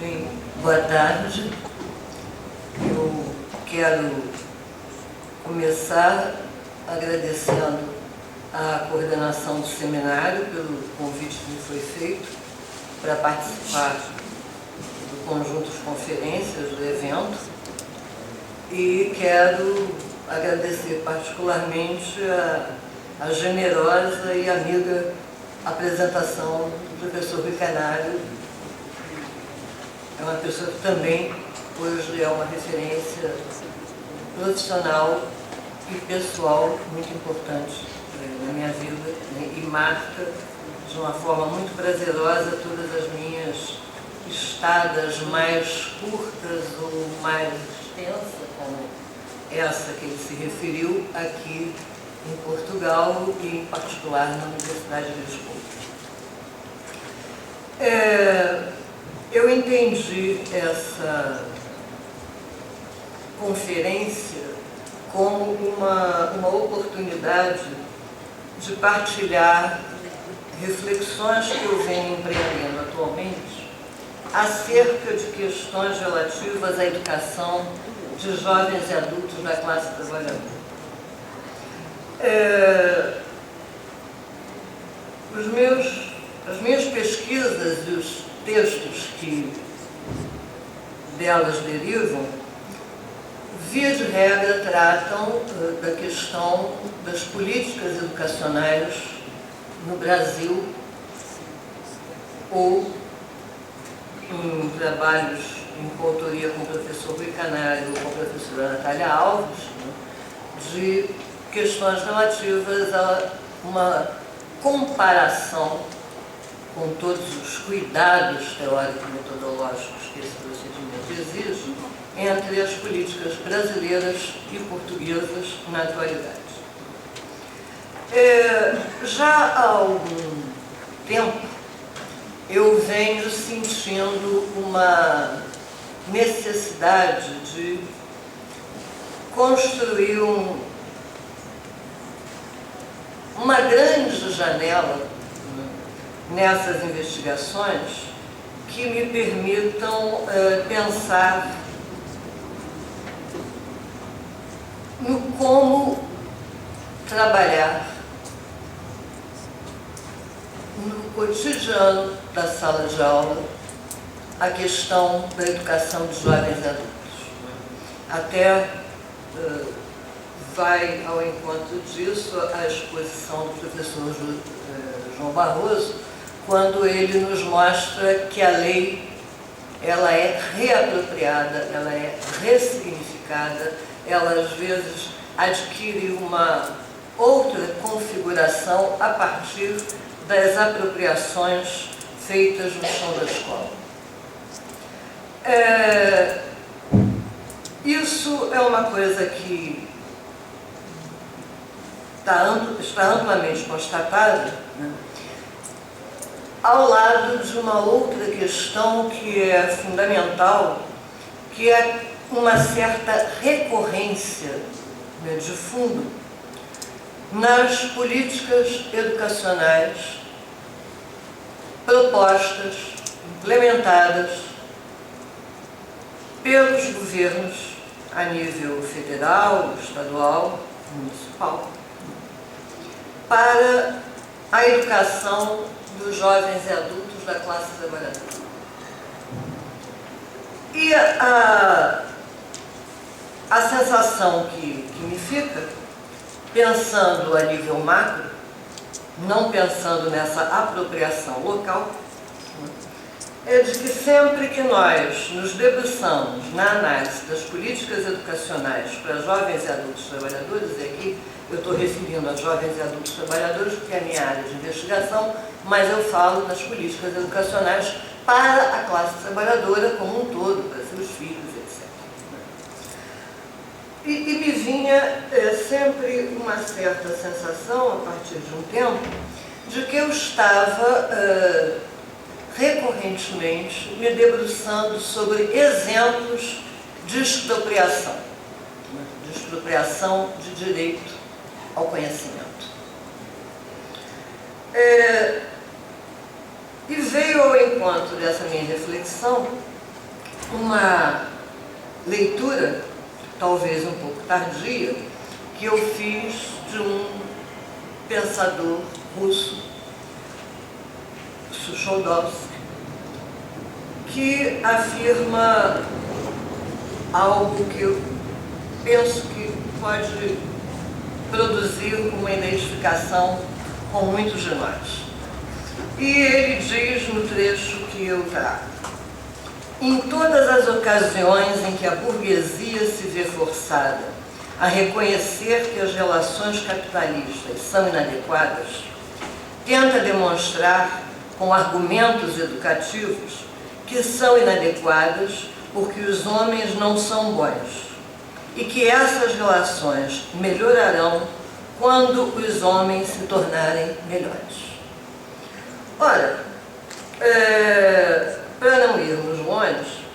Bem, boa tarde. Eu quero começar agradecendo à coordenação do seminário pelo convite que me foi feito para participar do conjunto de conferências do evento e quero agradecer particularmente a generosa e amiga apresentação do professor Rui Canário. É uma pessoa que também hoje é uma referência profissional e pessoal muito importante na minha vida, né? E marca de uma forma muito prazerosa todas as minhas estadas mais curtas ou mais extensas, como essa que ele se referiu aqui em Portugal e em particular na Universidade de Lisboa. Eu entendi essa conferência como uma oportunidade de partilhar reflexões que eu venho empreendendo atualmente acerca de questões relativas à educação de jovens e adultos da classe trabalhadora. As minhas pesquisas e os textos que delas derivam, via de regra, tratam da questão das políticas educacionais no Brasil ou em trabalhos em coautoria com o professor Rui Canário ou com a professora Natália Alves, né, de questões relativas a uma comparação com todos os cuidados teórico-metodológicos que esse procedimento exige entre as políticas brasileiras e portuguesas na atualidade. Já há algum tempo eu venho sentindo uma necessidade de construir uma grande janela nessas investigações que me permitam pensar no como trabalhar no cotidiano da sala de aula a questão da educação de jovens e adultos. Até vai ao encontro disso a exposição do professor João Barroso, quando ele nos mostra que a lei ela é reapropriada, ela é ressignificada, ela às vezes adquire uma outra configuração a partir das apropriações feitas no chão da escola. Isso é uma coisa que está amplamente constatada, né, ao lado de uma outra questão que é fundamental, que é uma certa recorrência, né, de fundo nas políticas educacionais propostas, implementadas pelos governos a nível federal, estadual, municipal, para a educação dos jovens e adultos da classe trabalhadora. E a sensação que me fica, pensando a nível macro, não pensando nessa apropriação local, é de que sempre que nós nos debruçamos na análise das políticas educacionais para jovens e adultos trabalhadores, e aqui eu estou referindo a jovens e adultos trabalhadores porque é a minha área de investigação, mas eu falo das políticas educacionais para a classe trabalhadora como um todo, para seus filhos, etc. E me vinha sempre uma certa sensação, a partir de um tempo, de que eu estava recorrentemente me debruçando sobre exemplos de expropriação de direito ao conhecimento. E veio ao encontro dessa minha reflexão uma leitura, talvez um pouco tardia, que eu fiz de um pensador russo, Suchodolsky, que afirma algo que eu penso que pode produzir uma identificação com muitos de nós. E ele diz no trecho que eu trago: em todas as ocasiões em que a burguesia se vê forçada a reconhecer que as relações capitalistas são inadequadas, tenta demonstrar com argumentos educativos que são inadequadas porque os homens não são bons e que essas relações melhorarão quando os homens se tornarem melhores. Ora, para não irmos longe,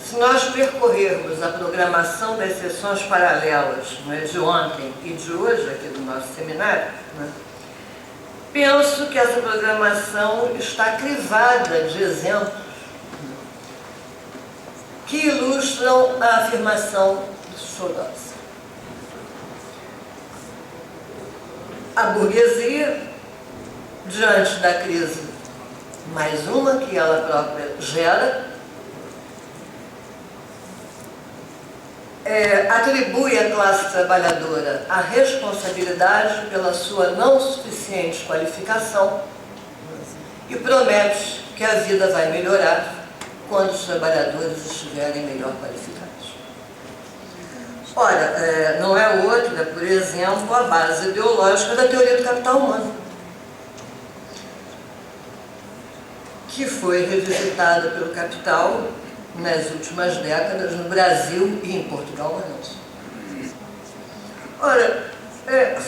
se nós percorrermos a programação das sessões paralelas, né, de ontem e de hoje, aqui do nosso seminário, né, penso que essa programação está crivada de exemplos que ilustram a afirmação do Suchodolsky. A burguesia, diante da crise, mais uma que ela própria gera, atribui à classe trabalhadora a responsabilidade pela sua não suficiente qualificação e promete que a vida vai melhorar quando os trabalhadores estiverem melhor qualificados. Ora, não é outra, por exemplo, a base ideológica da teoria do capital humano, que foi revisitada pelo Capital nas últimas décadas no Brasil e em Portugal, mas não só. Ora,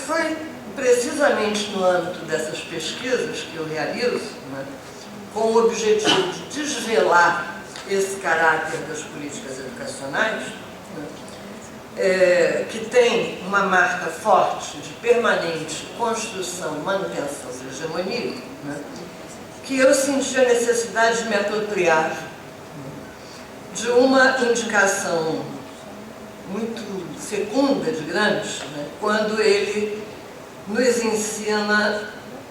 foi precisamente no âmbito dessas pesquisas que eu realizo, né, com o objetivo de desvelar esse caráter das políticas educacionais, né, que tem uma marca forte de permanente construção e manutenção da hegemonia, né, que eu senti a necessidade de me apropriar de uma indicação muito fecunda de Gramsci, né, quando ele nos ensina,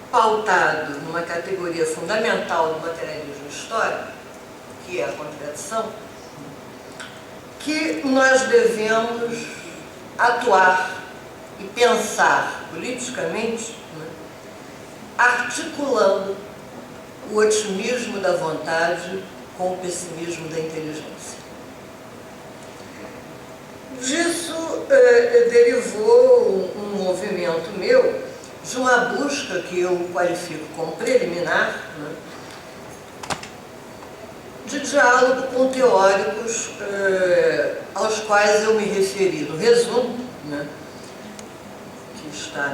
pautado numa categoria fundamental do materialismo histórico, que é a contradição, que nós devemos atuar e pensar politicamente, né, articulando o otimismo da vontade com o pessimismo da inteligência. Disso derivou um movimento meu de uma busca que eu qualifico como preliminar, né, de diálogo com teóricos aos quais eu me referi no resumo, né, que está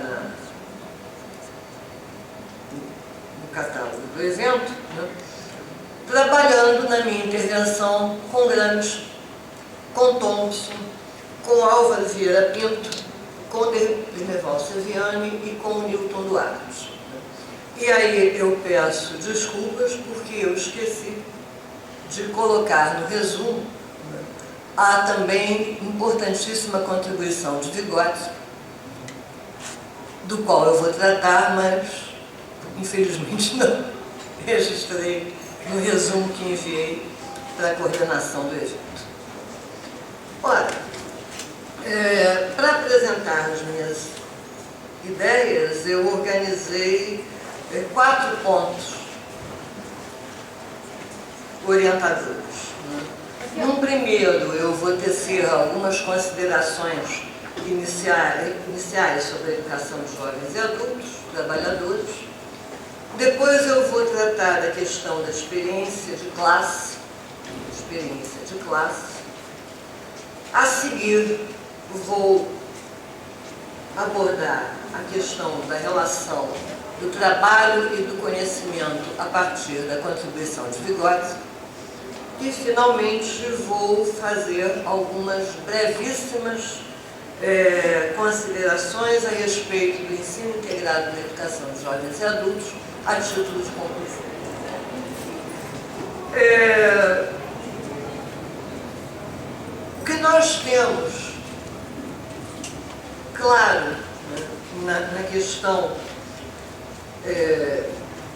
no catálogo do evento, né, trabalhando na minha intervenção com Gramsci, com Thompson, com Álvaro Vieira Pinto, com Derneval Seviane e com Newton Duarte. E aí eu peço desculpas porque eu esqueci de colocar no resumo, né, a também importantíssima contribuição de Vygotsky, do qual eu vou tratar, mas infelizmente não registrei no resumo que enviei para a coordenação do evento. Ora, para apresentar as minhas ideias, eu organizei 4 pontos orientadores. Num primeiro, eu vou tecer algumas considerações iniciais sobre a educação de jovens e adultos, trabalhadores. Depois eu vou tratar da questão da experiência de classe. A seguir, vou abordar a questão da relação do trabalho e do conhecimento a partir da contribuição de Vygotsky. E, finalmente, vou fazer algumas brevíssimas considerações a respeito do ensino integrado na educação de jovens e adultos, a título de conclusão. temos, claro, na questão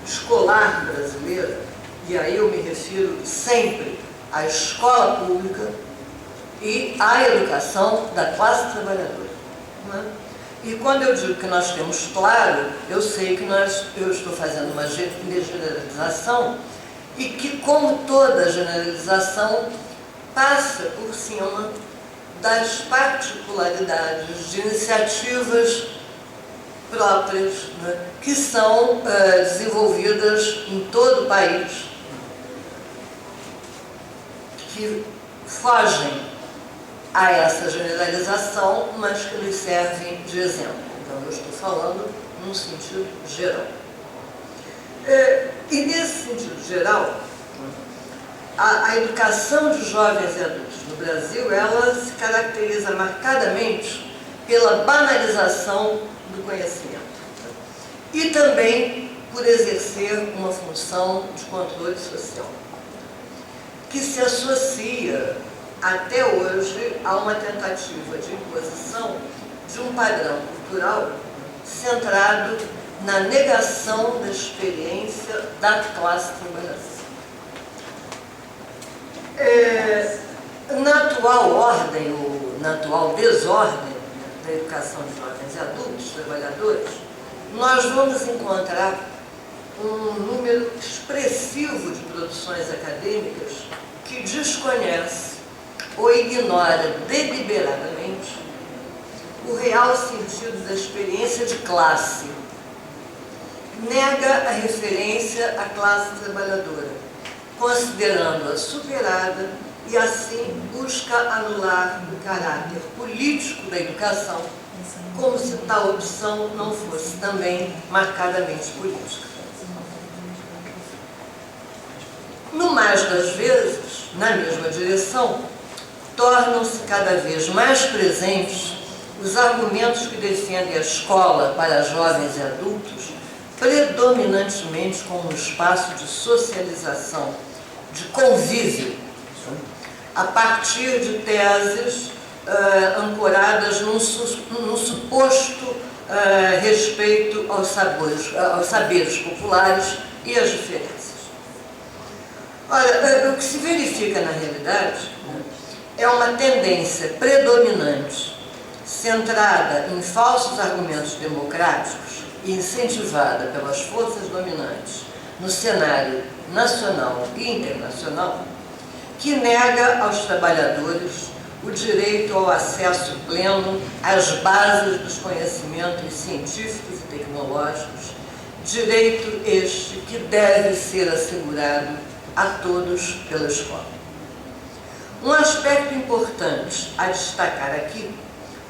escolar brasileira, e aí eu me refiro sempre à escola pública e à educação da classe trabalhadora. Né? E quando eu digo que nós temos claro, eu sei que eu estou fazendo uma generalização e que, como toda generalização, passa por cima das particularidades de iniciativas próprias, né, que são desenvolvidas em todo o país, que fogem a essa generalização, mas que nos servem de exemplo. Então, eu estou falando num sentido geral. E nesse sentido geral, a educação de jovens e adultos no Brasil, ela se caracteriza marcadamente pela banalização do conhecimento e também por exercer uma função de controle social, que se associa até hoje a uma tentativa de imposição de um padrão cultural centrado na negação da experiência da classe trabalhadora. Na atual ordem, ou na atual desordem da educação de jovens e adultos trabalhadores, nós vamos encontrar um número expressivo de produções acadêmicas que desconhece ou ignora deliberadamente o real sentido da experiência de classe, nega a referência à classe trabalhadora, considerando-a superada e assim busca anular o caráter político da educação, como se tal opção não fosse também marcadamente política. No mais das vezes, na mesma direção, tornam-se cada vez mais presentes os argumentos que defendem a escola para jovens e adultos predominantemente como um espaço de socialização, de convívio, a partir de teses ancoradas num suposto respeito aos saberes populares e às diferenças. Ora, o que se verifica na realidade é uma tendência predominante, centrada em falsos argumentos democráticos e incentivada pelas forças dominantes no cenário nacional e internacional, que nega aos trabalhadores o direito ao acesso pleno às bases dos conhecimentos científicos e tecnológicos, direito este que deve ser assegurado a todos pela escola. Um aspecto importante a destacar aqui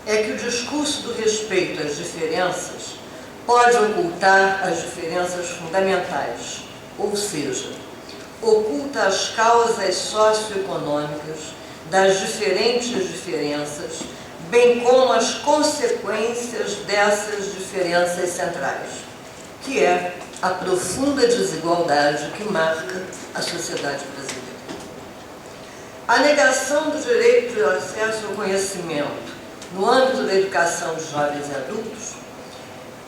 é que o discurso do respeito às diferenças pode ocultar as diferenças fundamentais, ou seja, oculta as causas socioeconômicas das diferentes diferenças, bem como as consequências dessas diferenças centrais, que é a profunda desigualdade que marca a sociedade brasileira. A negação do direito ao acesso ao conhecimento no âmbito da educação de jovens e adultos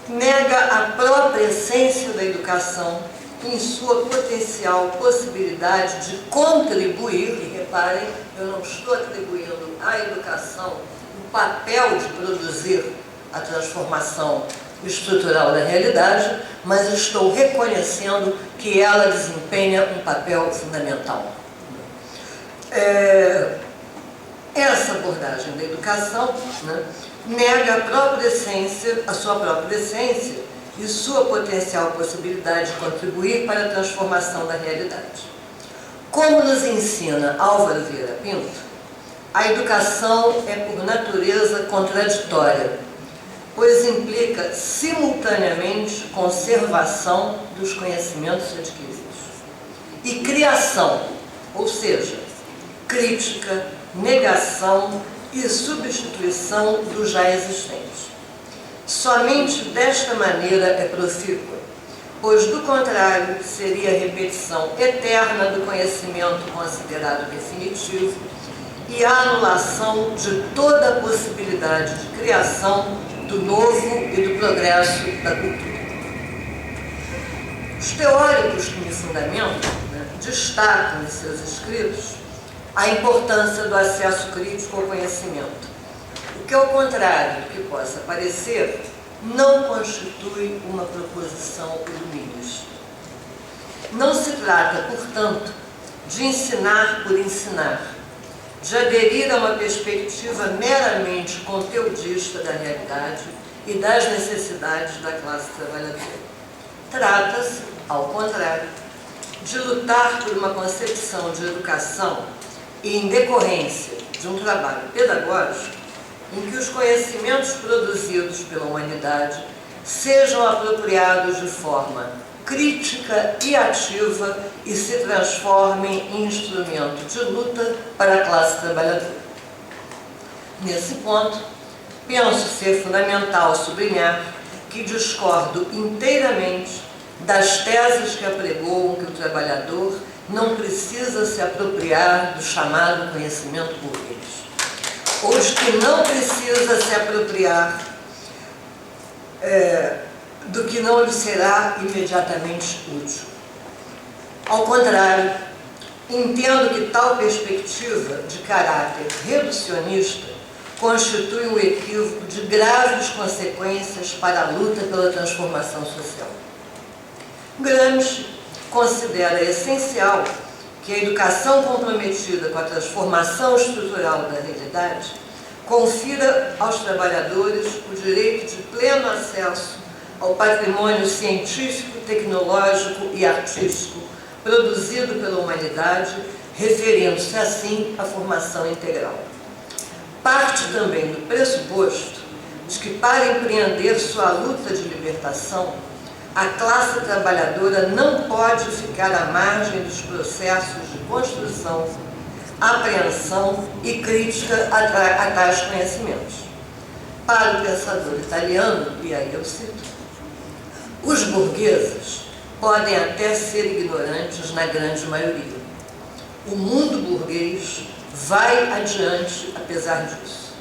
nega a própria essência da educação em sua potencial possibilidade de contribuir, e reparem, eu não estou atribuindo à educação o papel de produzir a transformação estrutural da realidade, mas estou reconhecendo que ela desempenha um papel fundamental. Essa abordagem da educação, né, nega a sua própria essência e sua potencial possibilidade de contribuir para a transformação da realidade. Como nos ensina Álvaro Vieira Pinto, a educação é por natureza contraditória, pois implica simultaneamente conservação dos conhecimentos adquiridos e criação, ou seja, crítica, negação e substituição do já existente. Somente desta maneira é profícua, pois do contrário seria a repetição eterna do conhecimento considerado definitivo e a anulação de toda a possibilidade de criação do novo e do progresso da cultura. Os teóricos que me fundamentam, destacam em seus escritos a importância do acesso crítico ao conhecimento, o que, ao contrário do que possa parecer, não constitui uma proposição iluminista. Não se trata, portanto, de ensinar por ensinar, de aderir a uma perspectiva meramente conteudista da realidade e das necessidades da classe trabalhadora. Trata-se, ao contrário, de lutar por uma concepção de educação e, em decorrência de um trabalho pedagógico, em que os conhecimentos produzidos pela humanidade sejam apropriados de forma crítica e ativa e se transformem em instrumento de luta para a classe trabalhadora. Nesse ponto, penso ser fundamental sublinhar que discordo inteiramente das teses que apregoam que o trabalhador não precisa se apropriar do chamado conhecimento burguês, ou de que não precisa se apropriar do que não lhe será imediatamente útil. Ao contrário, entendo que tal perspectiva de caráter reducionista constitui um equívoco de graves consequências para a luta pela transformação social. Gramsci considera essencial que a educação comprometida com a transformação estrutural da realidade confira aos trabalhadores o direito de pleno acesso ao patrimônio científico, tecnológico e artístico produzido pela humanidade, referindo-se assim à formação integral. Parte também do pressuposto de que, para empreender sua luta de libertação, a classe trabalhadora não pode ficar à margem dos processos de construção, apreensão e crítica a tais conhecimentos. Para o pensador italiano, e aí eu cito, os burgueses podem até ser ignorantes na grande maioria. O mundo burguês vai adiante apesar disso.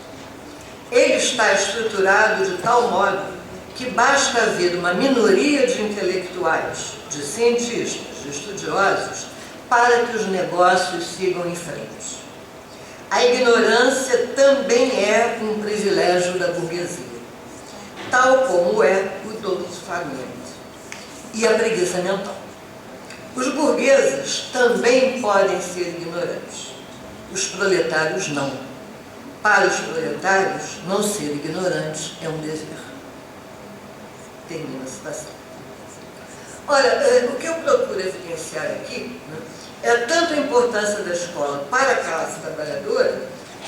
Ele está estruturado de tal modo que basta haver uma minoria de intelectuais, de cientistas, de estudiosos, para que os negócios sigam em frente. A ignorância também é um privilégio da burguesia, tal como é o doloramento e a preguiça mental. Os burgueses também podem ser ignorantes, os proletários não. Para os proletários, não ser ignorante é um dever. Termina a citação. Ora, o que eu procuro evidenciar aqui, é tanto a importância da escola para a classe trabalhadora,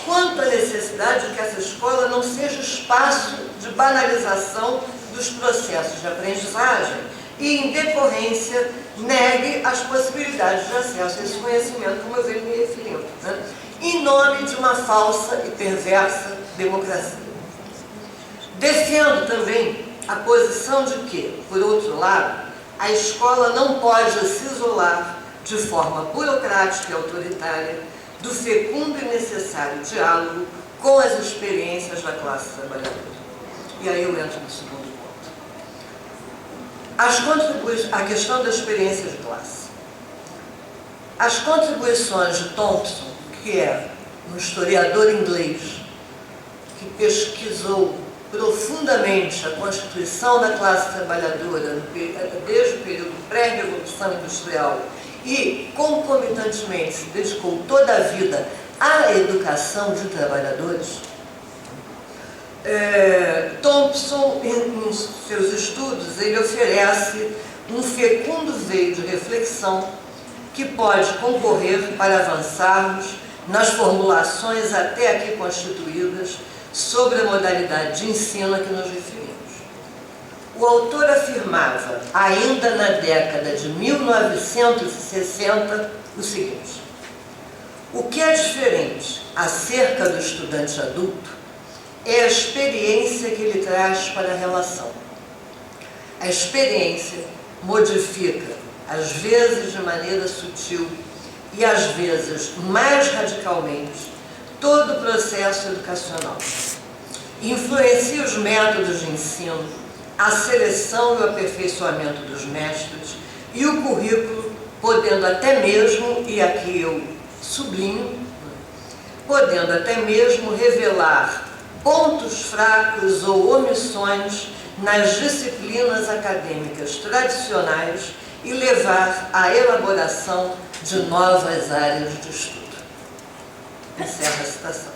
quanto a necessidade de que essa escola não seja espaço de banalização dos processos de aprendizagem e, em decorrência, negue as possibilidades de acesso a esse conhecimento, como eu venho me referindo, em nome de uma falsa e perversa democracia. Defendo também a posição de que, por outro lado, a escola não pode se isolar de forma burocrática e autoritária do fecundo e necessário diálogo com as experiências da classe trabalhadora. E aí eu entro no segundo ponto. A questão da experiência de classe. As contribuições de Thompson, que é um historiador inglês que pesquisou profundamente a constituição da classe trabalhadora desde o período pré-revolução industrial e, concomitantemente, se dedicou toda a vida à educação de trabalhadores, Thompson, em seus estudos, ele oferece um fecundo veio de reflexão que pode concorrer para avançarmos nas formulações até aqui constituídas sobre a modalidade de ensino a que nos referimos. O autor afirmava, ainda na década de 1960, o seguinte: o que é diferente acerca do estudante adulto é a experiência que ele traz para a relação. A experiência modifica, às vezes de maneira sutil e às vezes mais radicalmente, todo o processo educacional. Influencia os métodos de ensino, a seleção e o aperfeiçoamento dos mestres e o currículo, podendo até mesmo, e aqui eu sublinho, podendo até mesmo revelar pontos fracos ou omissões nas disciplinas acadêmicas tradicionais e levar à elaboração de novas áreas de estudo. Encerra a citação.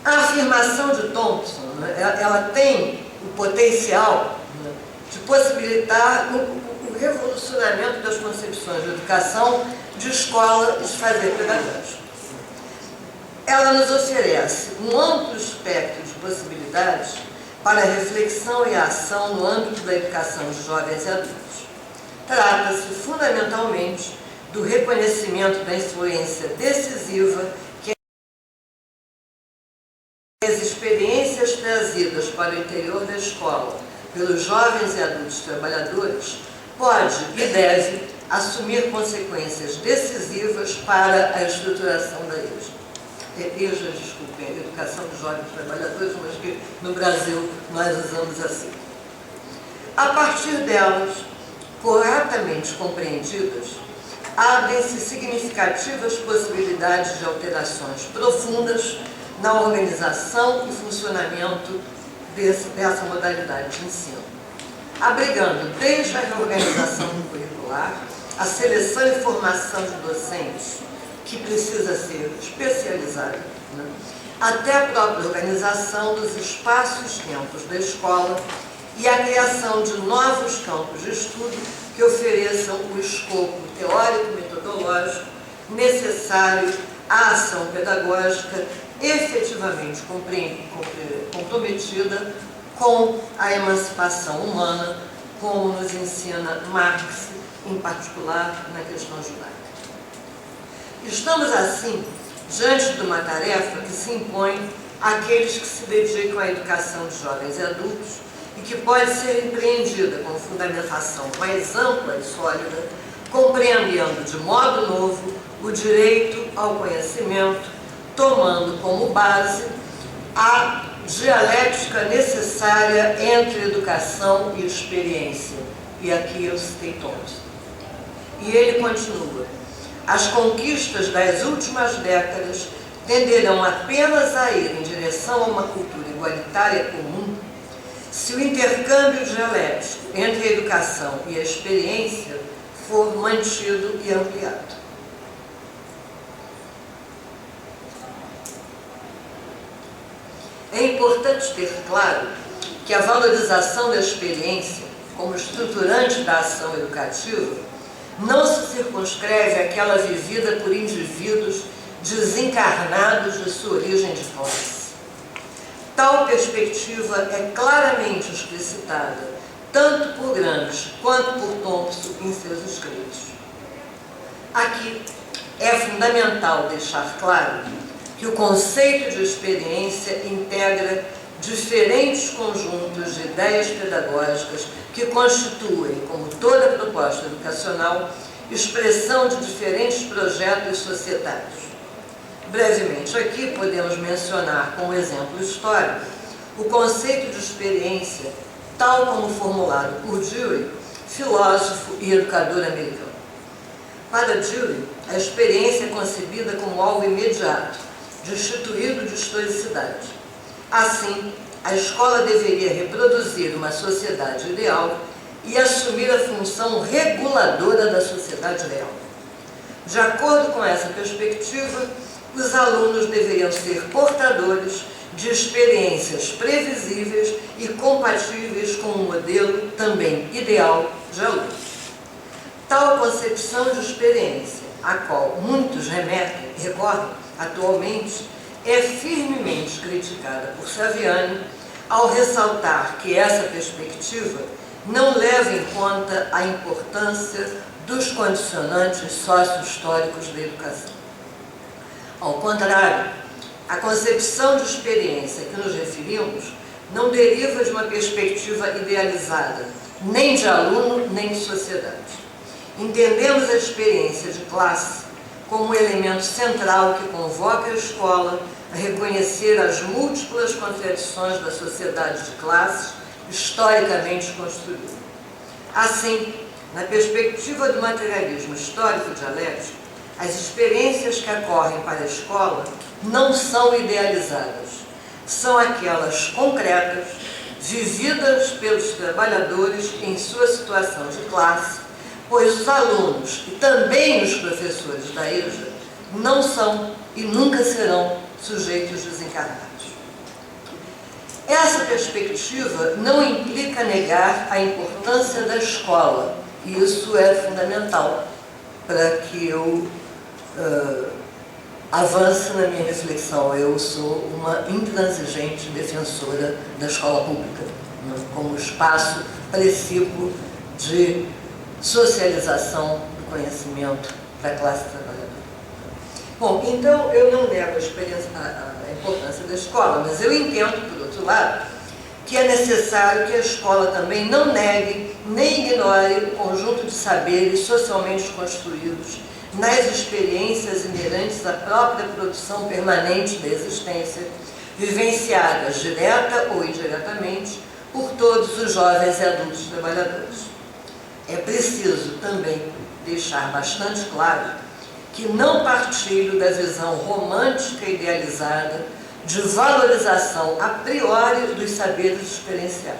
A afirmação de Thompson, ela tem o potencial de possibilitar o revolucionamento das concepções de educação, de escola e de fazer pedagógico. Ela nos oferece um amplo espectro de possibilidades para a reflexão e a ação no âmbito da educação de jovens e adultos. Trata-se fundamentalmente do reconhecimento da influência decisiva que as experiências trazidas para o interior da escola pelos jovens e adultos trabalhadores pode e deve assumir consequências decisivas para a estruturação da educação dos jovens trabalhadores, mas que no Brasil nós usamos assim. A partir delas, corretamente compreendidas, abrem-se significativas possibilidades de alterações profundas na organização e funcionamento dessa modalidade de ensino, abrigando desde a reorganização curricular, a seleção e formação de docentes, que precisa ser especializada, até a própria organização dos espaços-tempos da escola e a criação de novos campos de estudo que ofereçam o escopo teórico-metodológico necessário à ação pedagógica efetivamente comprometida com a emancipação humana, como nos ensina Marx, em particular na questão judaica. Estamos, assim, diante de uma tarefa que se impõe àqueles que se dedicam à educação de jovens e adultos e que pode ser empreendida com fundamentação mais ampla e sólida, compreendendo de modo novo o direito ao conhecimento, tomando como base a dialética necessária entre educação e experiência. E aqui eu citei Thompson. E ele continua: as conquistas das últimas décadas tenderão apenas a ir em direção a uma cultura igualitária comum se o intercâmbio dialético entre a educação e a experiência for mantido e ampliado. É importante ter claro que a valorização da experiência como estruturante da ação educativa não se circunscreve àquela vivida por indivíduos desencarnados de sua origem de classe. Tal perspectiva é claramente explicitada, tanto por Gramsci quanto por Thompson em seus escritos. Aqui é fundamental deixar claro que o conceito de experiência integra diferentes conjuntos de ideias pedagógicas que constituem, como toda proposta educacional, expressão de diferentes projetos societários. Brevemente aqui podemos mencionar como exemplo histórico o conceito de experiência, tal como formulado por Dewey, filósofo e educador americano. Para Dewey, a experiência é concebida como algo imediato, destituído de historicidade. Assim, a escola deveria reproduzir uma sociedade ideal e assumir a função reguladora da sociedade real. De acordo com essa perspectiva, os alunos deveriam ser portadores de experiências previsíveis e compatíveis com um modelo também ideal de aluno. Tal concepção de experiência, a qual muitos recorrem atualmente, é firmemente criticada por Saviani ao ressaltar que essa perspectiva não leva em conta a importância dos condicionantes sócio-históricos da educação. Ao contrário, a concepção de experiência que nos referimos não deriva de uma perspectiva idealizada, nem de aluno, nem de sociedade. Entendemos a experiência de classe como elemento central que convoca a escola a reconhecer as múltiplas contradições da sociedade de classes historicamente construída. Assim, na perspectiva do materialismo histórico-dialético, as experiências que ocorrem para a escola não são idealizadas, são aquelas concretas, vividas pelos trabalhadores em sua situação de classe, pois os alunos e também os professores da EJA não são e nunca serão sujeitos desencarnados. Essa perspectiva não implica negar a importância da escola, e isso é fundamental para que eu avance na minha reflexão. Eu sou uma intransigente defensora da escola pública, né, como espaço precípuo de socialização do conhecimento da classe trabalhadora. Bom, então eu não nego a importância da escola, mas eu entendo, por outro lado, que é necessário que a escola também não negue nem ignore o conjunto de saberes socialmente construídos nas experiências inerentes à própria produção permanente da existência, vivenciadas direta ou indiretamente por todos os jovens e adultos trabalhadores. É preciso também deixar bastante claro que não partilho da visão romântica e idealizada de valorização a priori dos saberes experienciais,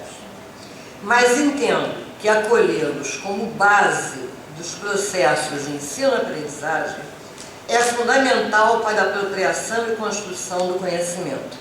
mas entendo que acolhê-los como base dos processos de ensino-aprendizagem é fundamental para a apropriação e construção do conhecimento.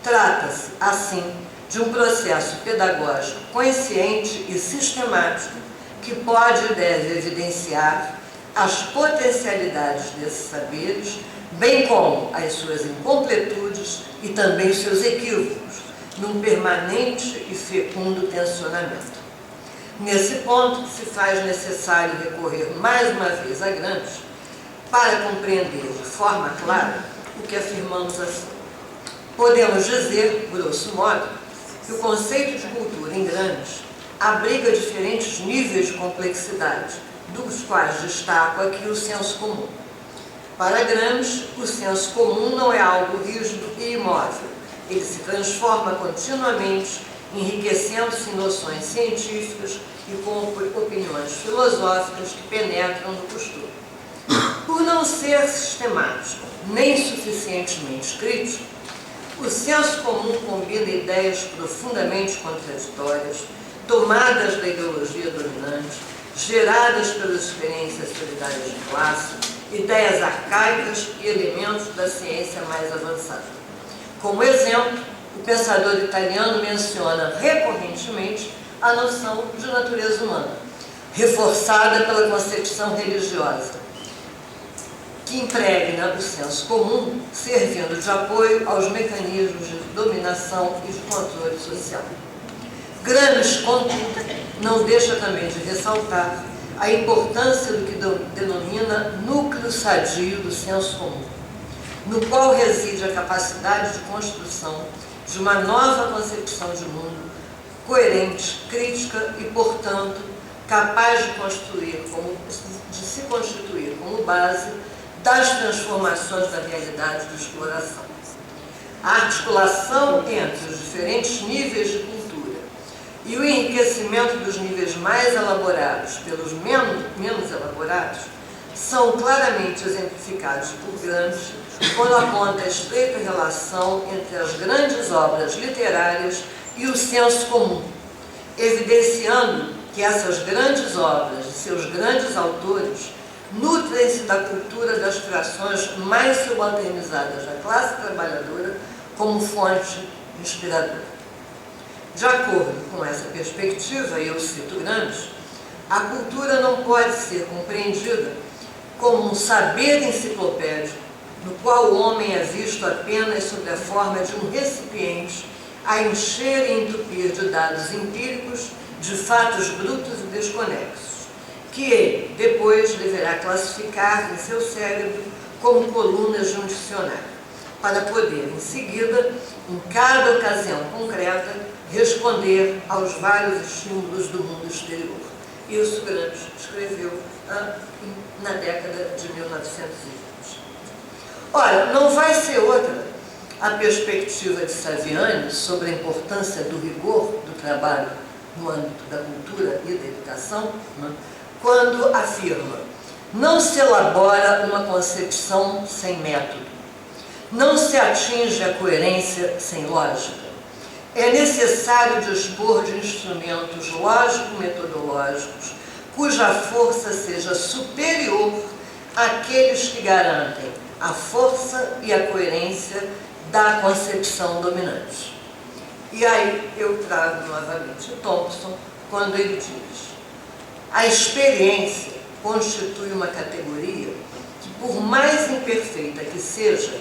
Trata-se, assim, de um processo pedagógico consciente e sistemático que pode e deve evidenciar as potencialidades desses saberes, bem como as suas incompletudes e também os seus equívocos, num permanente e fecundo tensionamento. Nesse ponto, se faz necessário recorrer mais uma vez a Gramsci para compreender de forma clara o que afirmamos assim. Podemos dizer, grosso modo, que o conceito de cultura em Gramsci abriga diferentes níveis de complexidade, dos quais destaco aqui o senso comum. Para Gramsci, o senso comum não é algo rígido e imóvel. Ele se transforma continuamente, enriquecendo-se em noções científicas e com opiniões filosóficas que penetram no costume. Por não ser sistemático, nem suficientemente crítico, o senso comum combina ideias profundamente contraditórias, tomadas da ideologia dominante, geradas pelas experiências solidárias de classe, ideias arcaicas e elementos da ciência mais avançada. Como exemplo, o pensador italiano menciona recorrentemente a noção de natureza humana, reforçada pela concepção religiosa, que impregna o senso comum, servindo de apoio aos mecanismos de dominação e de controle social. Gramsci, contudo, não deixa também de ressaltar a importância do que denomina núcleo sadio do senso comum, no qual reside a capacidade de construção de uma nova concepção de mundo, coerente, crítica e, portanto, capaz de se constituir como base das transformações da realidade de exploração. A articulação entre os diferentes níveis de cultura e o enriquecimento dos níveis mais elaborados pelos menos elaborados são claramente exemplificados por Gramsci quando aponta a estreita relação entre as grandes obras literárias e o senso comum, evidenciando que essas grandes obras e seus grandes autores nutrem-se da cultura das frações mais subalternizadas da classe trabalhadora como fonte inspiradora. De acordo com essa perspectiva, e eu cito Gramsci, a cultura não pode ser compreendida como um saber enciclopédico no qual o homem é visto apenas sob a forma de um recipiente a encher e entupir de dados empíricos, de fatos brutos e desconexos, que ele depois deverá classificar em seu cérebro como colunas de um dicionário, para poder, em seguida, em cada ocasião concreta, responder aos vários estímulos do mundo exterior, Isso Gramsci escreveu na década de 1920. Ora, não vai ser outra a perspectiva de Saviani sobre a importância do rigor do trabalho no âmbito da cultura e da educação, né, quando afirma: não se elabora uma concepção sem método, não se atinge a coerência sem lógica. É necessário dispor de instrumentos lógico-metodológicos cuja força seja superior àqueles que garantem a força e a coerência da concepção dominante. E aí eu trago novamente Thompson, quando ele diz: a experiência constitui uma categoria que, por mais imperfeita que seja,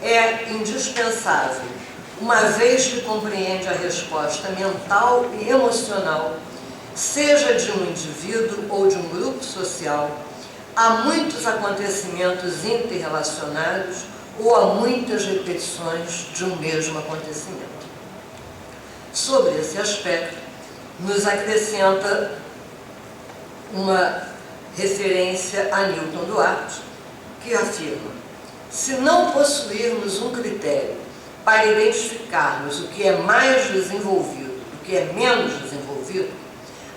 é indispensável, uma vez que compreende a resposta mental e emocional, seja de um indivíduo ou de um grupo social, a muitos acontecimentos interrelacionados ou a muitas repetições de um mesmo acontecimento. Sobre esse aspecto, nos acrescenta uma referência a Newton Duarte, que afirma: se não possuirmos um critério para identificarmos o que é mais desenvolvido do que é menos desenvolvido,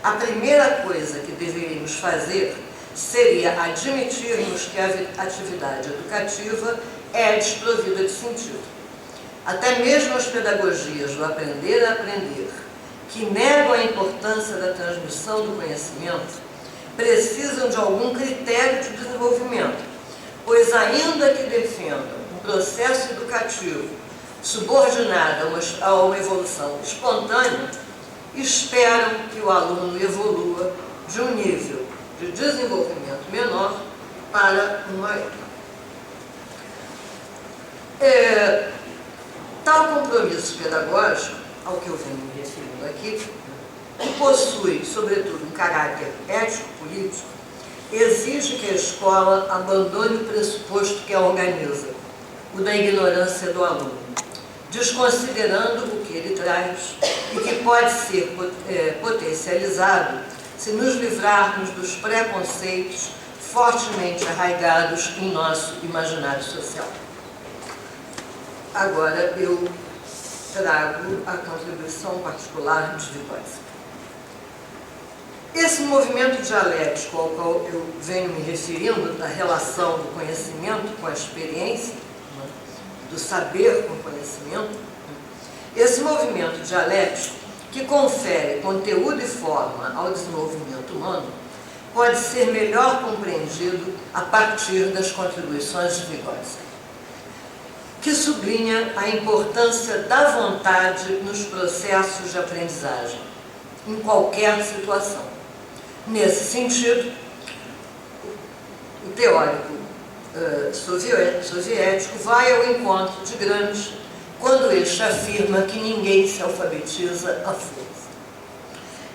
a primeira coisa que deveríamos fazer seria admitirmos que a atividade educativa é desprovida de sentido. Até mesmo as pedagogias do aprender a aprender, que negam a importância da transmissão do conhecimento, precisam de algum critério de desenvolvimento, pois ainda que defendam um processo educativo subordinado a uma evolução espontânea, esperam que o aluno evolua de um nível de desenvolvimento menor para um maior. Tal compromisso pedagógico, ao que eu venho me referindo aqui, que possui, sobretudo, um caráter ético-político, exige que a escola abandone o pressuposto que a organiza, o da ignorância do aluno, desconsiderando o que ele traz e que pode ser potencializado se nos livrarmos dos preconceitos fortemente arraigados em nosso imaginário social. Agora eu trago a contribuição particular de Vygotsky. Esse movimento dialético ao qual eu venho me referindo, da relação do conhecimento com a experiência, do saber com o conhecimento, esse movimento dialético que confere conteúdo e forma ao desenvolvimento humano pode ser melhor compreendido a partir das contribuições de Vygotsky, que sublinha a importância da vontade nos processos de aprendizagem, em qualquer situação. Nesse sentido, o teórico soviético vai ao encontro de Gramsci quando este afirma que ninguém se alfabetiza à força.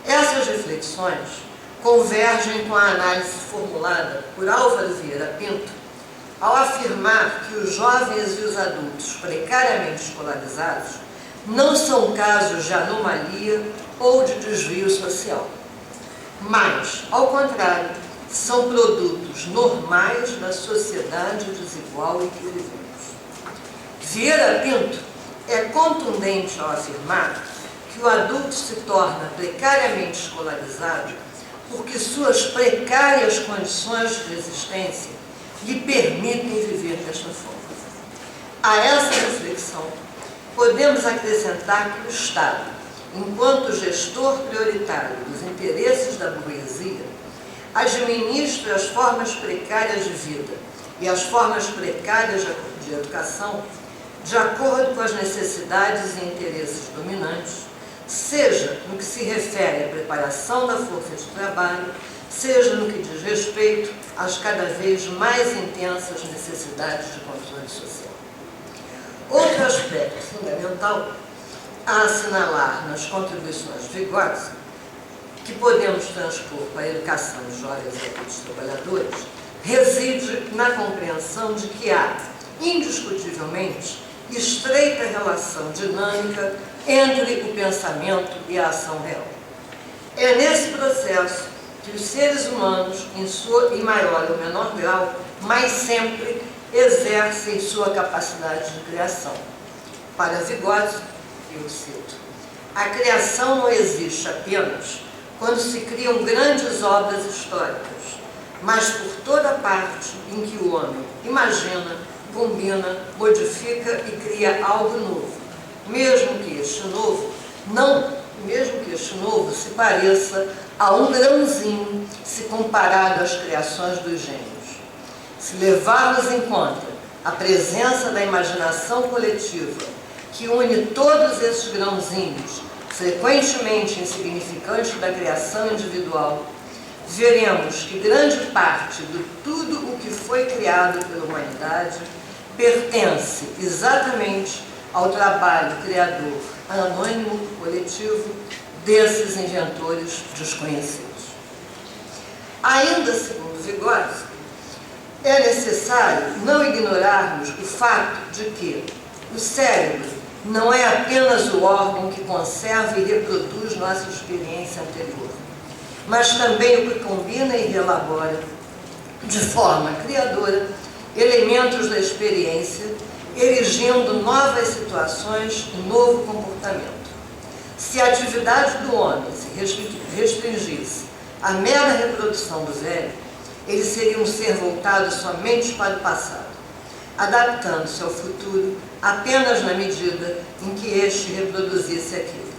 Essas reflexões convergem com a análise formulada por Álvaro Vieira Pinto ao afirmar que os jovens e os adultos precariamente escolarizados não são casos de anomalia ou de desvio social, mas, ao contrário, são produtos normais da sociedade desigual em que vivemos. Vieira Pinto é contundente ao afirmar que o adulto se torna precariamente escolarizado porque suas precárias condições de existência lhe permitem viver desta forma. A essa reflexão, podemos acrescentar que o Estado, enquanto gestor prioritário dos interesses da burguesia, administra as formas precárias de vida e as formas precárias de educação de acordo com as necessidades e interesses dominantes, seja no que se refere à preparação da força de trabalho, seja no que diz respeito às cada vez mais intensas necessidades de controle social. Outro aspecto fundamental a assinalar nas contribuições de Vygotsky, que podemos transpor para a educação de jovens e adultos trabalhadores, reside na compreensão de que há, indiscutivelmente, estreita relação dinâmica entre o pensamento e a ação real. É nesse processo que os seres humanos, em maior ou menor grau, mas sempre exercem sua capacidade de criação. Para Vygotsky, eu cito, a criação não existe apenas quando se criam grandes obras históricas, mas por toda parte em que o homem imagina, combina, modifica e cria algo novo, mesmo que este novo se pareça a um grãozinho se comparado às criações dos gênios. Se levarmos em conta a presença da imaginação coletiva que une todos esses grãozinhos, frequentemente insignificantes da criação individual, veremos que grande parte de tudo o que foi criado pela humanidade pertence exatamente ao trabalho criador anônimo, coletivo, desses inventores desconhecidos. Ainda segundo Vygotsky, é necessário não ignorarmos o fato de que o cérebro não é apenas o órgão que conserva e reproduz nossa experiência anterior, mas também o que combina e relabora, de forma criadora, elementos da experiência, erigindo novas situações e novo comportamento. Se a atividade do homem se restringisse à mera reprodução do velho, ele seria um ser voltado somente para o passado, adaptando-se ao futuro apenas na medida em que este reproduzisse aquilo.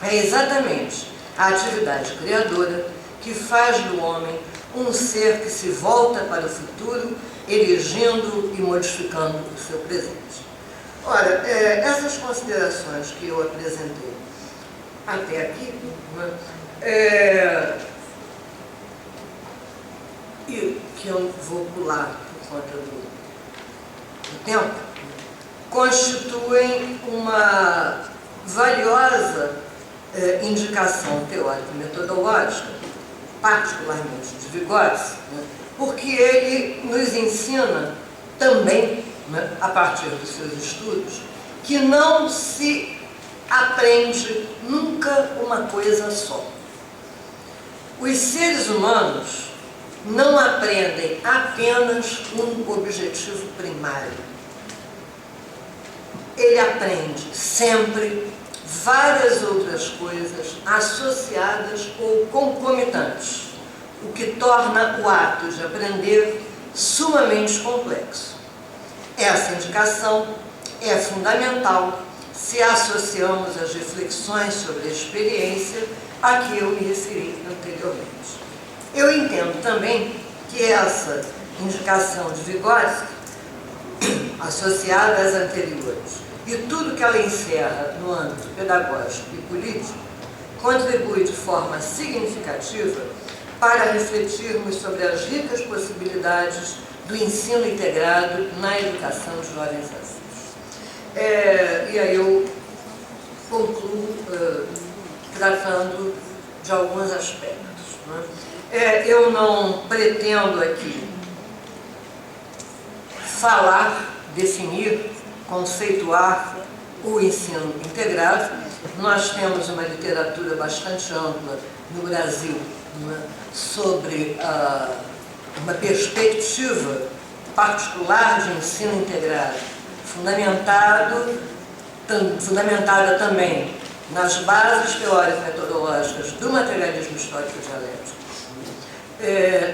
É exatamente a atividade criadora que faz do homem um ser que se volta para o futuro, erigindo e modificando o seu presente. Ora, essas considerações que eu apresentei até aqui, e que eu vou pular por conta do tempo, constituem uma valiosa indicação teórico-metodológica, particularmente de Vygotsky, porque ele nos ensina também, a partir dos seus estudos, que não se aprende nunca uma coisa só. Os seres humanos não aprendem apenas um objetivo primário. Ele aprende sempre várias outras coisas associadas ou concomitantes, o que torna o ato de aprender sumamente complexo. Essa indicação é fundamental se associamos as reflexões sobre a experiência a que eu me referi anteriormente. Eu entendo também que essa indicação de Vygotsky, associada às anteriores, e tudo que ela encerra no âmbito pedagógico e político, contribui de forma significativa para refletirmos sobre as ricas possibilidades do ensino integrado na educação de jovens adultos. E aí eu concluo tratando de alguns aspectos. Eu não pretendo aqui falar, definir, conceituar o ensino integrado. Nós temos uma literatura bastante ampla no Brasil sobre uma perspectiva particular de ensino integrado, fundamentada também nas bases teórico-metodológicas do materialismo histórico dialético.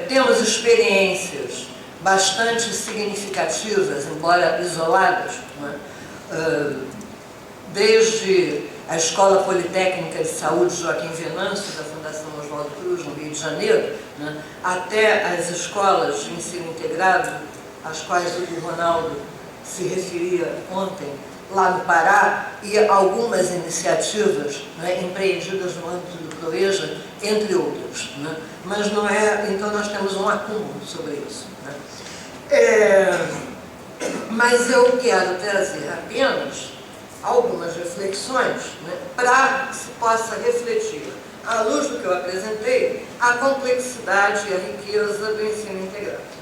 Temos experiências bastante significativas, embora isoladas, desde a Escola Politécnica de Saúde Joaquim Venâncio, da Fundação Oswaldo Cruz, no Rio de Janeiro, até as escolas de ensino integrado, às quais o Ronaldo se referia ontem, lá no Pará, e algumas iniciativas empreendidas no âmbito do PROEJA, entre outras. Mas não é, então nós temos um acúmulo sobre isso. Mas eu quero trazer apenas algumas reflexões para que se possa refletir, à luz do que eu apresentei, a complexidade e a riqueza do ensino integrado.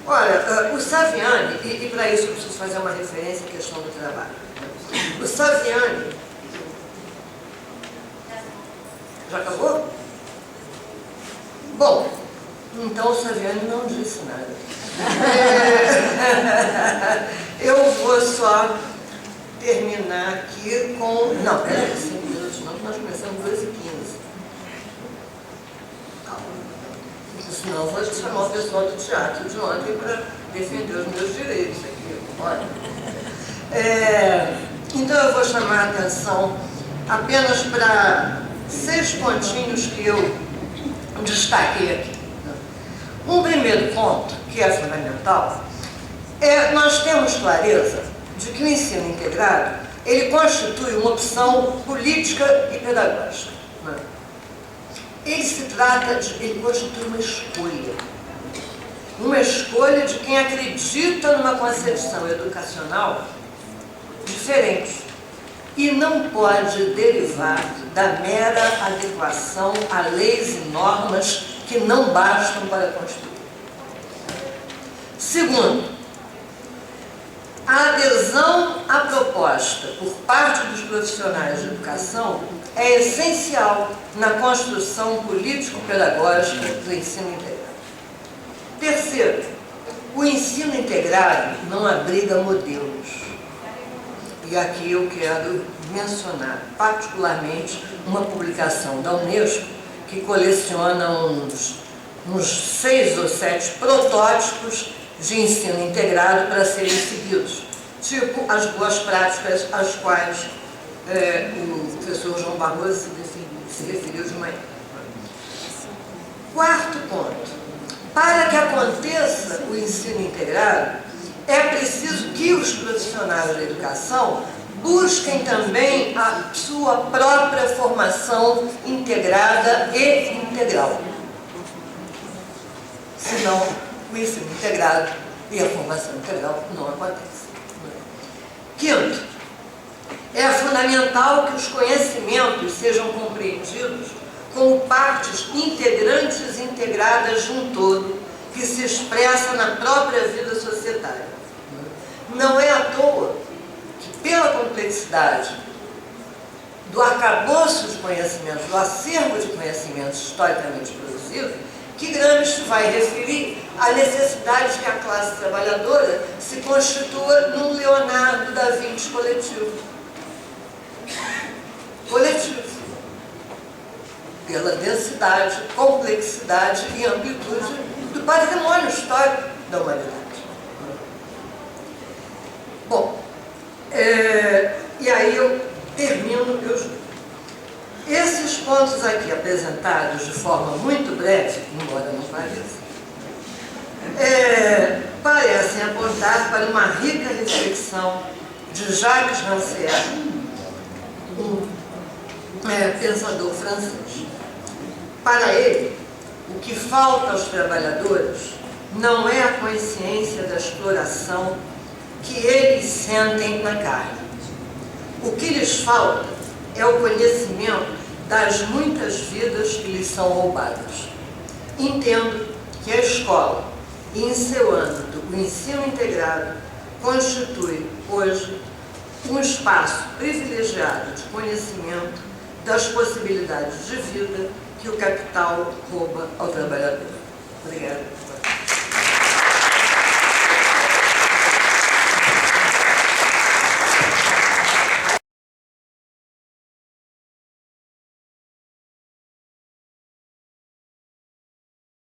Ora, o Saviani, e para isso eu preciso fazer uma referência à questão do trabalho. O Saviani... Já acabou? Bom, então o Saviani não disse nada. Eu vou só terminar aqui com... Não, peraí, 5 minutos não, nós começamos 2h15. Senão eu vou chamar o pessoal do teatro de ontem para defender os meus direitos aqui. Olha. Então eu vou chamar a atenção apenas para 6 pontinhos que eu destaquei aqui. Um primeiro ponto, que é fundamental, nós temos clareza de que o ensino integrado ele constitui uma opção política e pedagógica. Né? Ele constitui uma escolha de quem acredita numa concepção educacional diferente e não pode derivar da mera adequação a leis e normas que não bastam para construir. Segundo, a adesão à proposta por parte dos profissionais de educação é essencial na construção político-pedagógica do ensino integrado. Terceiro, o ensino integrado não abriga modelos. E aqui eu quero mencionar particularmente uma publicação da Unesco que coleciona uns 6 ou 7 protótipos de ensino integrado para serem seguidos, tipo as boas práticas às quais o professor João Barroso se referiu de manhã. Quarto ponto. Para que aconteça o ensino integrado, é preciso que os profissionais da educação busquem também a sua própria formação integrada e integral. Senão, o ensino integrado e a formação integral não acontecem. Quinto, é fundamental que os conhecimentos sejam compreendidos como partes integrantes e integradas de um todo que se expressa na própria vida societária. Não é à toa que, pela complexidade do arcabouço de conhecimentos, do acervo de conhecimentos historicamente produzido, que Gramsci vai referir à necessidade que a classe trabalhadora se constitua num Leonardo da Vinci coletivo. Pela densidade, complexidade e amplitude do patrimônio histórico da humanidade. Bom, e aí eu termino. Esses pontos aqui apresentados de forma muito breve, embora não pareça, parecem apontar para uma rica reflexão de Jacques Rancière, um pensador francês. Para ele, o que falta aos trabalhadores não é a consciência da exploração que eles sentem na carne. O que lhes falta é o conhecimento das muitas vidas que lhes são roubadas. Entendo que a escola, e em seu âmbito o ensino integrado, constitui hoje um espaço privilegiado de conhecimento das possibilidades de vida que o capital rouba ao trabalhador. Obrigada.